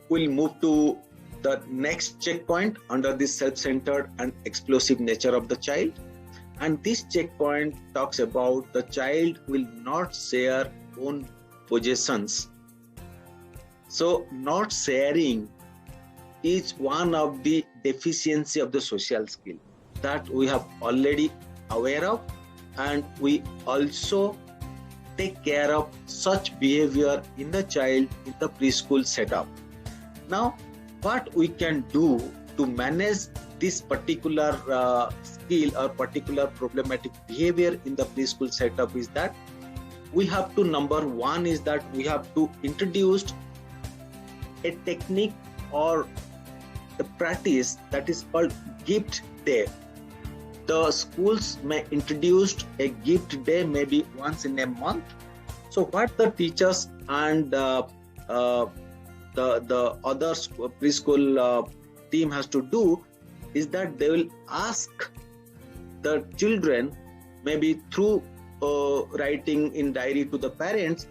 we'll move to the next checkpoint under the self-centered and explosive nature of the child. And this checkpoint talks about the child will not share own possessions. So not sharing is one of the deficiency of the social skill that we have already aware of, and we also take care of such behavior in the child in the preschool setup. Now, what we can do to manage this particular skill or particular problematic behavior in the preschool setup is that we have to, number one is that we have to introduce a technique or a practice that is called gift day. The schools may introduce a gift day maybe once in a month. So what the teachers and the other preschool team has to do is that they will ask the children, maybe through writing in diary to the parents,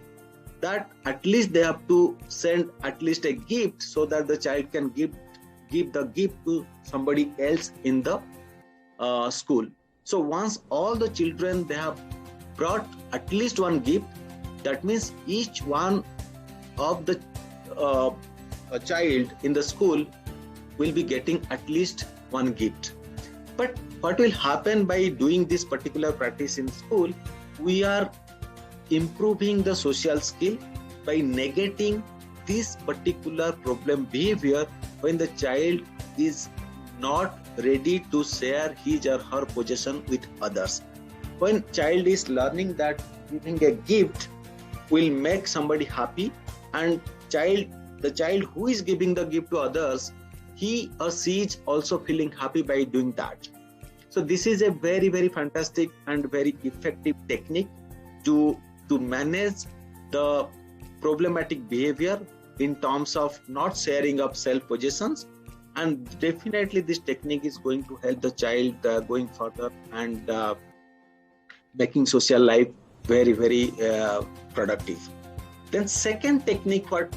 that at least they have to send at least a gift so that the child can give the gift to somebody else in the school. So once all the children they have brought at least one gift, that means each one of the a child in the school will be getting at least one gift. But what will happen by doing this particular practice in school, we are improving the social skill by negating this particular problem behavior when the child is not ready to share his or her possession with others. When child is learning that giving a gift will make somebody happy, and the child who is giving the gift to others, he or she is also feeling happy by doing that. So this is a very, very fantastic and very effective technique to manage the problematic behavior in terms of not sharing of self possessions. And definitely this technique is going to help the child going further and making social life very, very productive. Then second technique what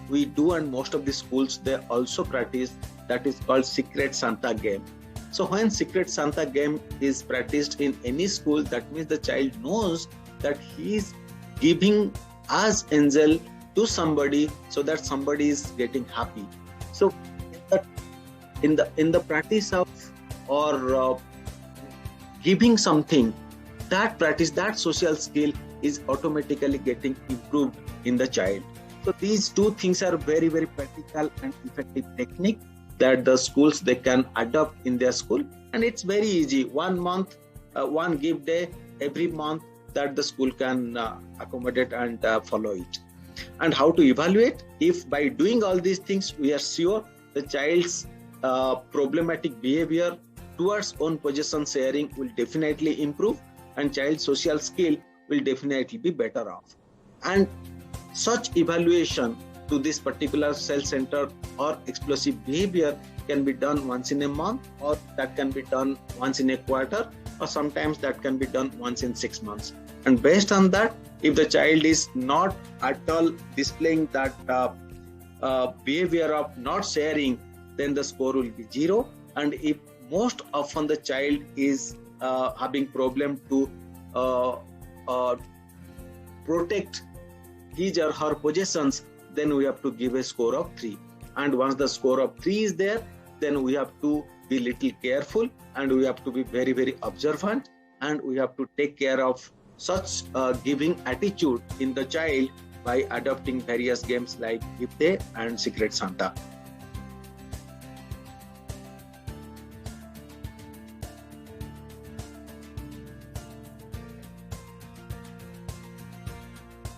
we do, and most of the schools they also practice, that is called Secret Santa game. So when Secret Santa game is practiced in any school, that means the child knows that he is giving as angel to somebody so that somebody is getting happy. So in the practice of or giving something, that practice, that social skill is automatically getting improved in the child. So these two things are very, very practical and effective technique that the schools they can adopt in their school, and it's very easy. 1 month, one gift day every month that the school can accommodate and follow it. And how to evaluate? If by doing all these things we are sure the child's problematic behavior towards own possession sharing will definitely improve, and child social skill will definitely be better off. And such evaluation to this particular self-centered or explosive behavior can be done once in a month, or that can be done once in a quarter, or sometimes that can be done once in 6 months. And based on that, if the child is not at all displaying that behavior of not sharing, then the score will be 0. And if most often the child is having problem to protect his or her possessions, then we have to give a score of 3. And once the score of 3 is there, then we have to be little careful, and we have to be very, very observant, and we have to take care of such giving attitude in the child by adopting various games like Gift Day and Secret Santa.